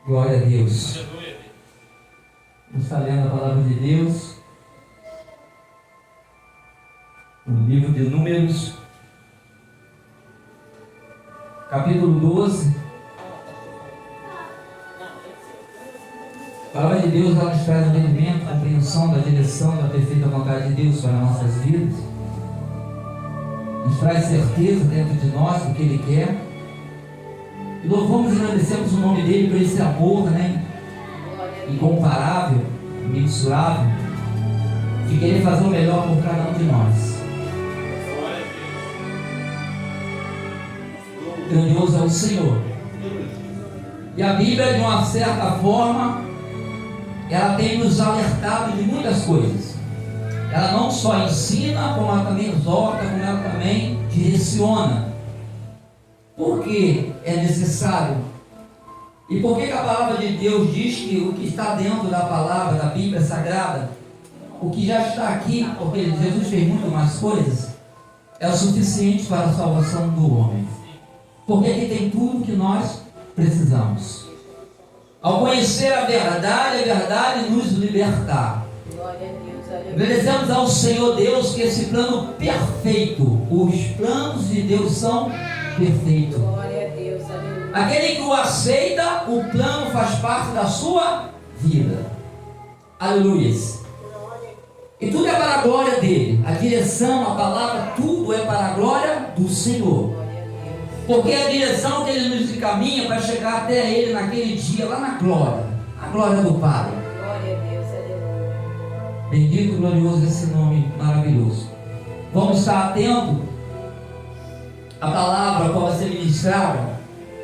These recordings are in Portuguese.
Glória a Deus. Vamos estar lendo a palavra de Deus no livro de Números, capítulo 12. A palavra de Deus ela nos traz entendimento, compreensão da direção da perfeita vontade de Deus para nossas vidas. Nos traz certeza dentro de nós do que Ele quer. E louvamos e agradecemos o nome dEle por esse amor, incomparável, imensurável, de querer fazer o melhor por cada um de nós. Grandioso é o Senhor. E a Bíblia, de uma certa forma, ela tem nos alertado de muitas coisas. Ela não só ensina, como ela também exorta, como ela também direciona. Por que é necessário? E por que a palavra de Deus diz que o que está dentro da palavra, da Bíblia Sagrada, o que já está aqui, porque Jesus fez muito mais coisas, é o suficiente para a salvação do homem? Porque aqui tem tudo que nós precisamos. Ao conhecer a verdade nos libertar. Glória a Deus. Agradecemos ao Senhor Deus que esse plano perfeito, os planos de Deus são perfeitos. Glória a Deus. Aleluia. Aquele que o aceita, o plano faz parte da sua vida. Aleluia. E tudo é para a glória dele. A direção, a palavra, tudo é para a glória do Senhor. Porque é a direção que Ele nos encaminha para chegar até Ele naquele dia, lá na glória, a glória do Pai. Glória a Deus, aleluia. Bendito e glorioso esse nome maravilhoso. Vamos estar atentos à palavra qual vai ser ministrada,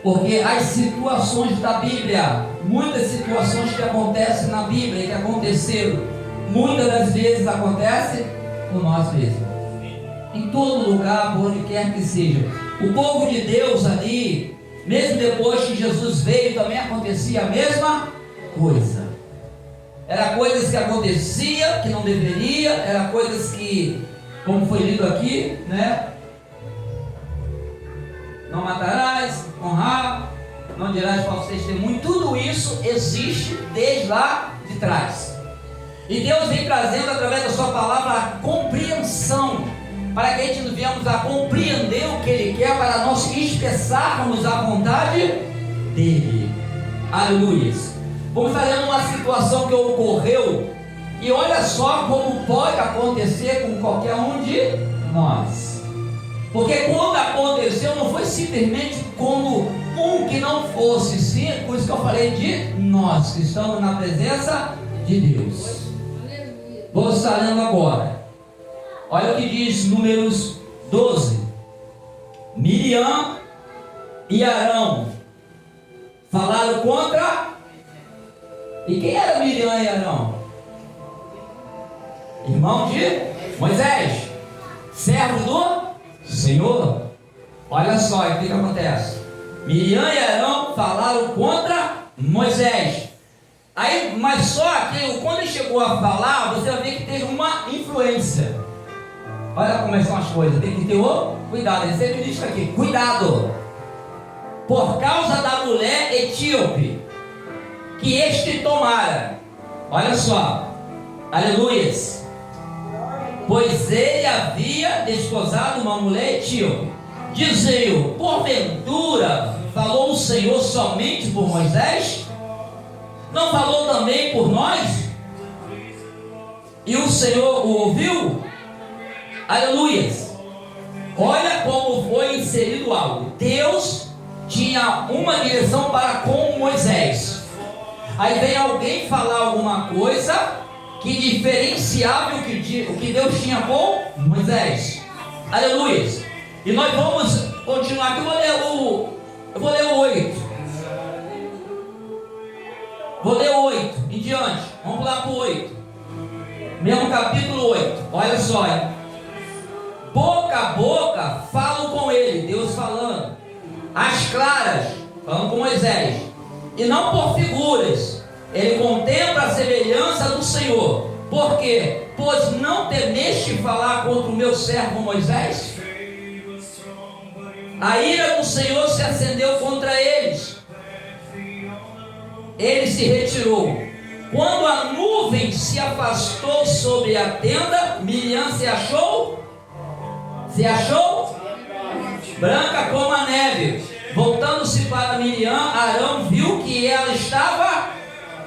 porque as situações da Bíblia, muitas situações que acontecem na Bíblia e que aconteceram, muitas das vezes acontecem com nós mesmos. Em todo lugar, por onde quer que seja. O povo de Deus ali, mesmo depois que Jesus veio, também acontecia a mesma coisa. Era coisas que acontecia, que não deveria, era coisas que, como foi lido aqui, não matarás, honrar, não dirás falso testemunho. Tudo isso existe desde lá de trás. E Deus vem trazendo através da sua palavra a compreensão, para que a gente venhamos a compreender o que Ele quer, para nós expressarmos a vontade dEle. Aleluia. Vamos fazer uma situação que ocorreu, e olha só como pode acontecer com qualquer um de nós. Porque quando aconteceu, não foi simplesmente como um que não fosse, sim, por isso que eu falei de nós, que estamos na presença de Deus. Vou estar lendo agora. Olha o que diz Números 12. Miriam e Arão falaram contra. E quem era Miriam e Arão? Irmão de Moisés, servo do Senhor. Olha só o que acontece. Miriam e Arão falaram contra Moisés. Aí, mas só que quando ele chegou a falar, você vai ver que teve uma influência. Olha como são as coisas, tem que ter o cuidado. Ele sempre diz aqui, cuidado, por causa da mulher etíope que este tomara. Olha só, aleluia. Pois ele havia desposado uma mulher etíope. Dizia-o, porventura falou o Senhor somente por Moisés? Não falou também por nós? E o Senhor o ouviu? Aleluia. Olha como foi inserido algo. Deus tinha uma direção para com Moisés. Aí vem alguém falar alguma coisa que diferenciava o que Deus tinha com Moisés. Aleluia. E nós vamos continuar aqui. Eu vou ler o 8. Vou ler o 8 em diante. Vamos pular para o 8. Mesmo capítulo 8. Olha só. Boca a boca falo com ele, Deus falando, às claras, falando com Moisés, e não por figuras. Ele contempla a semelhança do Senhor. Por quê? Pois não temeste falar contra o meu servo Moisés? A ira do Senhor se acendeu contra eles, ele se retirou. Quando a nuvem se afastou sobre a tenda, Miriam se achou branca como a neve. Voltando-se para Miriam, Arão viu que ela estava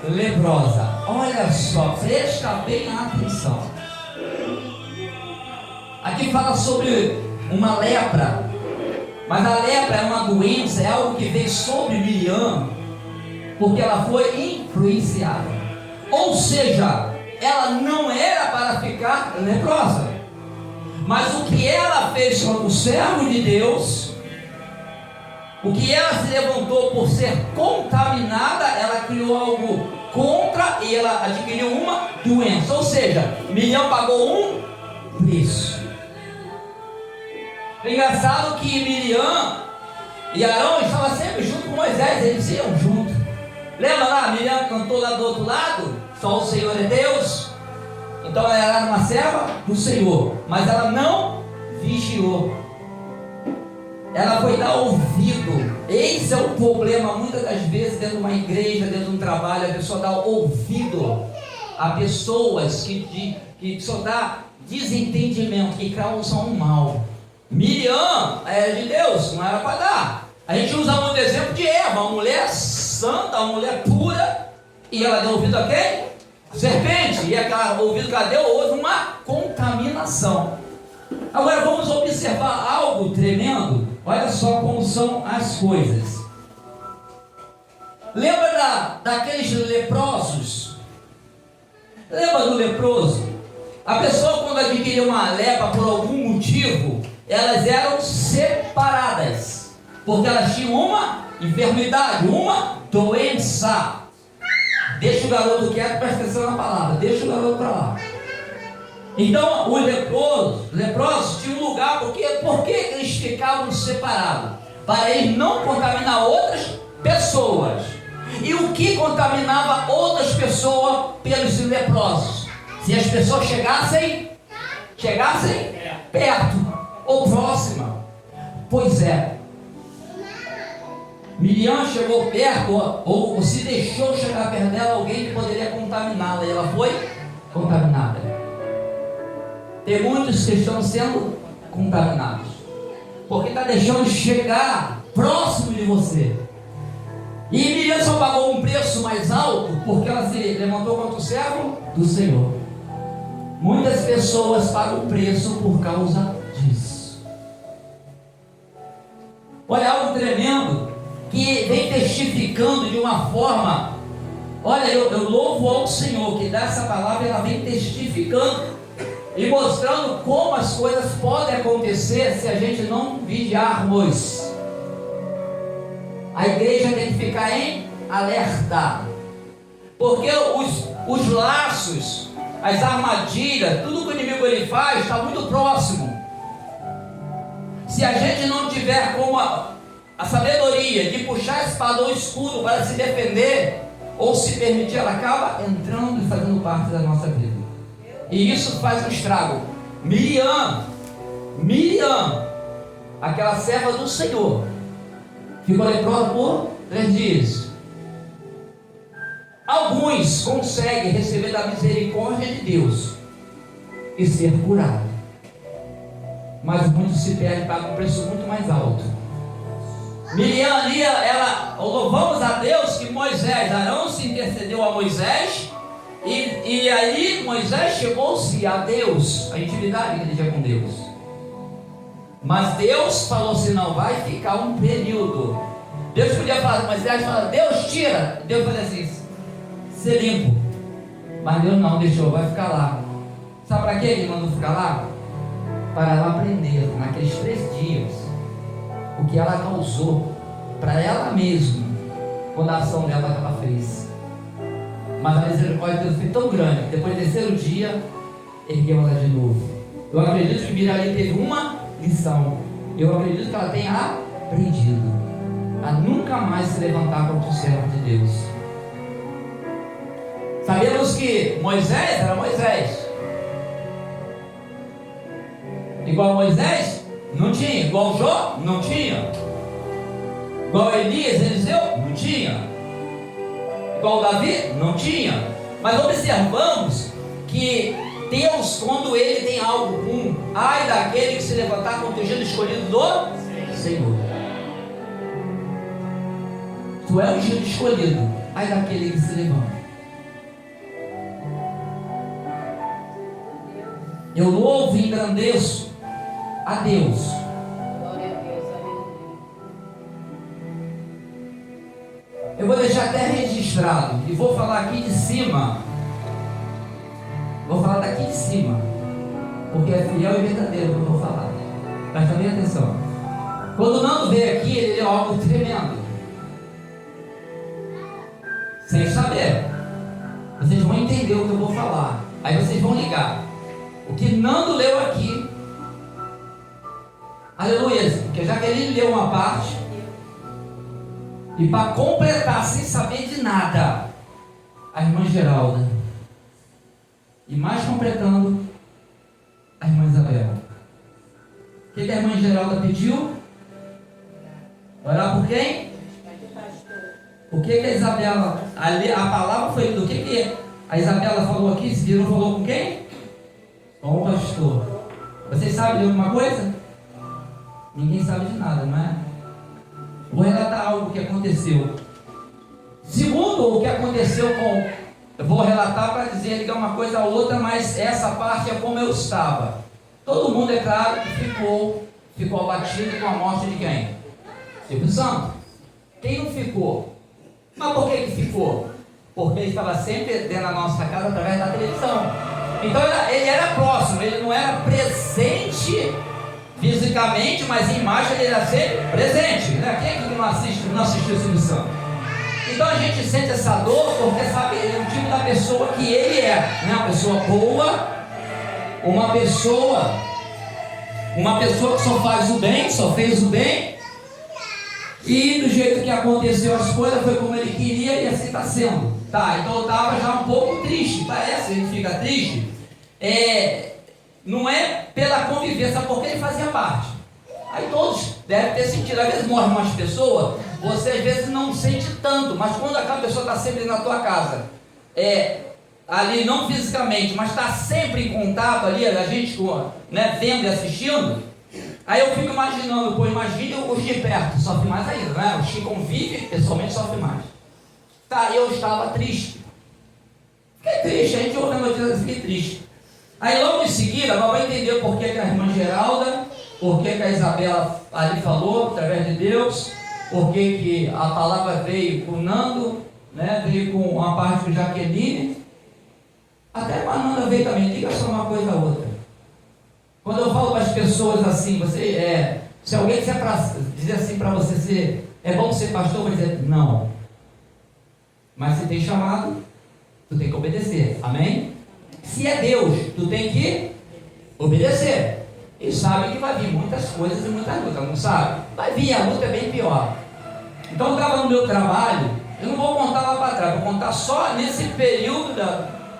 leprosa. Olha só, presta bem atenção. Aqui fala sobre uma lepra, mas a lepra é uma doença, é algo que veio sobre Miriam, porque ela foi influenciada. Ou seja, ela não era para ficar leprosa, mas o que ela fez como servo de Deus, o que ela se levantou por ser contaminada, ela criou algo contra e ela adquiriu uma doença. Ou seja, Miriam pagou um preço. É engraçado que Miriam e Arão estavam sempre junto com Moisés, eles iam juntos. Lembra lá, Miriam cantou lá do outro lado, só o Senhor é Deus. Então ela era uma serva do Senhor, mas ela não vigiou. Ela foi dar ouvido. Esse é o problema, muitas das vezes, dentro de uma igreja, dentro de um trabalho, a pessoa dá ouvido a pessoas que só dá desentendimento, que causam um mal. Miriam era de Deus, não era para dar. A gente usa muito exemplo de Eva, uma mulher santa, uma mulher pura, e ela deu ouvido a quem? A serpente. E aquele ouvido que ela deu, houve uma contaminação. Agora vamos observar algo tremendo. Olha só como são as coisas. Lembra daqueles leprosos? Lembra do leproso? A pessoa, quando adquiria uma lepra por algum motivo, elas eram separadas, porque elas tinham uma enfermidade, uma doença. Deixa o garoto quieto, presta atenção na palavra. Deixa o garoto para lá. Então, os leprosos tinham um lugar, por que eles ficavam separados? Para eles não contaminar outras pessoas. E o que contaminava outras pessoas pelos leprosos? Se as pessoas chegassem perto ou próxima. Pois é, Miriam chegou perto, ou se deixou chegar perto dela alguém que poderia contaminá-la, e ela foi contaminada. Tem muitos que estão sendo contaminados, porque está deixando chegar próximo de você. E Miriam só pagou um preço mais alto, porque ela se levantou contra o servo do Senhor. Muitas pessoas pagam preço por causa disso. Olha, algo tremendo, que vem testificando de uma forma. Olha, eu louvo ao Senhor, que dessa palavra ela vem testificando e mostrando como as coisas podem acontecer se a gente não vigiarmos. A igreja tem que ficar em alerta, porque os laços, as armadilhas, tudo que o inimigo ele faz está muito próximo. Se a gente não tiver como a sabedoria de puxar a espada ou escudo para se defender ou se permitir, ela acaba entrando e fazendo parte da nossa vida. E isso faz um estrago. Miriam, aquela serva do Senhor, ficou leprosa por 3 dias. Alguns conseguem receber da misericórdia de Deus e ser curados, mas muitos se perdem, pagam um preço muito mais alto. Miriam ali, louvamos a Deus que Arão se intercedeu a Moisés, e aí Moisés chegou-se a Deus, a intimidade que ele tinha com Deus. Mas Deus falou assim: não, vai ficar um período. Deus podia falar, Moisés fala, Deus tira. Deus falou assim: ser limpo. Mas Deus não deixou, vai ficar lá. Sabe para que ele mandou ficar lá? Para ela aprender naqueles 3 dias o que ela causou para ela mesma, quando a ação dela que ela fez. Mas a misericórdia de Deus foi tão grande que depois do 3º dia ergueu ela de novo. Eu acredito que Miriam teve uma lição. Eu acredito que ela tenha aprendido a nunca mais se levantar contra o servo de Deus. Sabemos que Moisés era Moisés. Igual Moisés? Não tinha. Igual Jó? Não tinha. Igual Elias, Eliseu? Não tinha. igual Davi? Não tinha. Mas observamos que Deus, quando Ele tem algo ruim, ai daquele que se levantar contra o ungido escolhido do Senhor. Tu é o ungido escolhido, ai daquele que se levanta. Eu louvo e engrandeço a Deus. Glória a Deus, aleluia. Eu vou deixar até registrado e vou falar aqui de cima. Vou falar daqui de cima, porque é fiel e verdadeiro o que eu vou falar. Presta bem atenção. Quando o Nando veio aqui, ele deu algo tremendo, sem saber. Vocês vão entender o que eu vou falar. Aí vocês vão ligar. O que Nando leu aqui, aleluia, porque já que ele leu uma parte, e para completar, sem saber de nada, a irmã Geralda, e mais completando, a irmã Isabel. O que a irmã Geralda pediu? Orar por quem? O que a Isabela, a palavra foi do que a Isabela falou aqui, se virou, falou com quem? Com o pastor. Vocês sabem de alguma coisa? Ninguém sabe de nada, não é? Vou relatar algo que aconteceu. Segundo o que aconteceu com... Eu vou relatar para dizer, ligar uma coisa a outra, mas essa parte é como eu estava. Todo mundo, é claro, que ficou abatido com a morte de quem? Silvio Santos. Quem não ficou? Mas por que ficou? Porque ele estava sempre dentro da nossa casa através da televisão. Então ele era próximo, ele não era presente fisicamente, mas em imagem ele era sempre presente, né? Quem é que não assistiu Silvio Santos? Então a gente sente essa dor porque sabe, ele é o tipo da pessoa que ele é, né? Uma pessoa boa, uma pessoa que só faz o bem, só fez o bem, e do jeito que aconteceu as coisas foi como ele queria e assim está sendo. Tá, então eu estava já um pouco triste, parece, a gente fica triste. Não é pela convivência, porque ele fazia parte. Aí todos devem ter sentido. Às vezes morrem umas pessoas, você às vezes não sente tanto, mas quando aquela pessoa está sempre na tua casa, ali não fisicamente, mas está sempre em contato ali, a gente, né, vendo e assistindo, aí eu fico imaginando, pô, imagine os de perto, sofre mais ainda, né? Os que convivem pessoalmente sofrem mais. Tá, eu estava triste. Fiquei triste, a gente ouve a notícia, fiquei triste. Aí logo em seguida, agora vai entender por que a irmã Geralda, por que a Isabela ali falou, através de Deus, por que a palavra veio com o Nando, né, veio com uma parte com Jaqueline, até a Nanda veio também, liga só uma coisa a outra. Quando eu falo para as pessoas assim, se alguém disser dizer assim para você, é bom ser pastor, eu vou dizer, não. Mas se tem chamado, tu tem que obedecer, amém? Se é Deus, tu tem que obedecer. E sabe que vai vir muitas coisas e muitas lutas, não sabe? Vai vir, a luta é bem pior. Então eu estava no meu trabalho, eu não vou contar lá para trás, vou contar só nesse período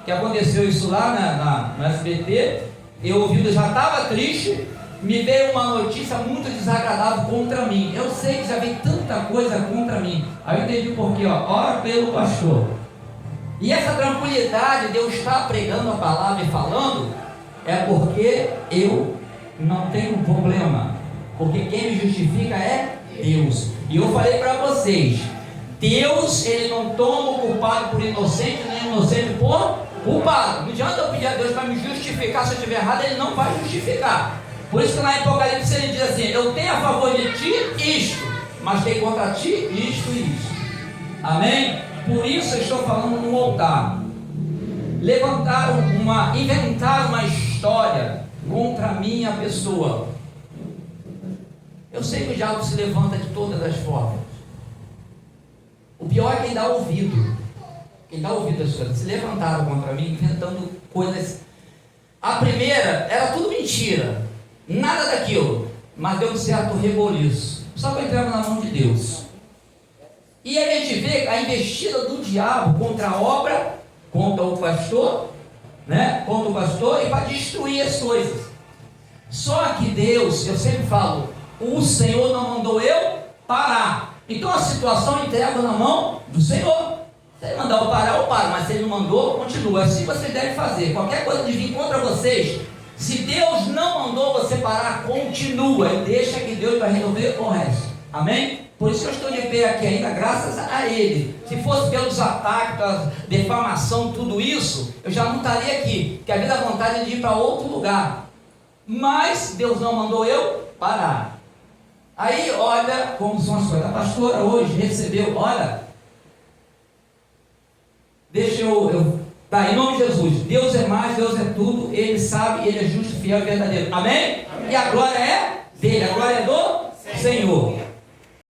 que aconteceu isso lá no SBT. Eu já estava triste, me veio uma notícia muito desagradável contra mim. Eu sei que já veio tanta coisa contra mim. Aí eu entendi por quê, ora pelo pastor. E essa tranquilidade de eu estar pregando a palavra e falando, é porque eu não tenho problema. Porque quem me justifica é Deus. E eu falei para vocês, Deus, ele não toma o culpado por inocente, nem o inocente por culpado. Não adianta eu pedir a Deus para me justificar se eu estiver errado, ele não vai justificar. Por isso que na Apocalipse ele diz assim, eu tenho a favor de ti isto, mas tenho contra ti isto e isto. Amém? Por isso eu estou falando no altar. Inventaram uma história contra a minha pessoa. Eu sei que o diabo se levanta de todas as formas. O pior é quem dá ouvido. Quem dá ouvido às coisas. Se levantaram contra mim, inventando coisas. A primeira era tudo mentira. Nada daquilo. Mas deu um certo reboliço. Só que eu entrava na mão de Deus. E a gente vê a investida do diabo contra a obra, contra o pastor, né? Contra o pastor e para destruir as coisas. Só que Deus, eu sempre falo, o Senhor não mandou eu parar. Então a situação entrega na mão do Senhor. Se ele mandar eu paro, mas se ele não mandou, continua. Assim vocês devem fazer. Qualquer coisa de vir contra vocês, se Deus não mandou você parar, continua e deixa que Deus vai resolver o resto. Amém? Por isso que eu estou de pé aqui ainda, graças a Ele. Se fosse pelos ataques, pela defamação, tudo isso, eu já não estaria aqui, porque a vida à vontade é de ir para outro lugar. Mas Deus não mandou eu parar. Aí olha como são as coisas. A pastora hoje recebeu, olha, deixa tá, em nome de Jesus, Deus é mais, Deus é tudo, Ele sabe, Ele é justo, fiel e verdadeiro. Amém? E a glória é dele, a glória é do Senhor.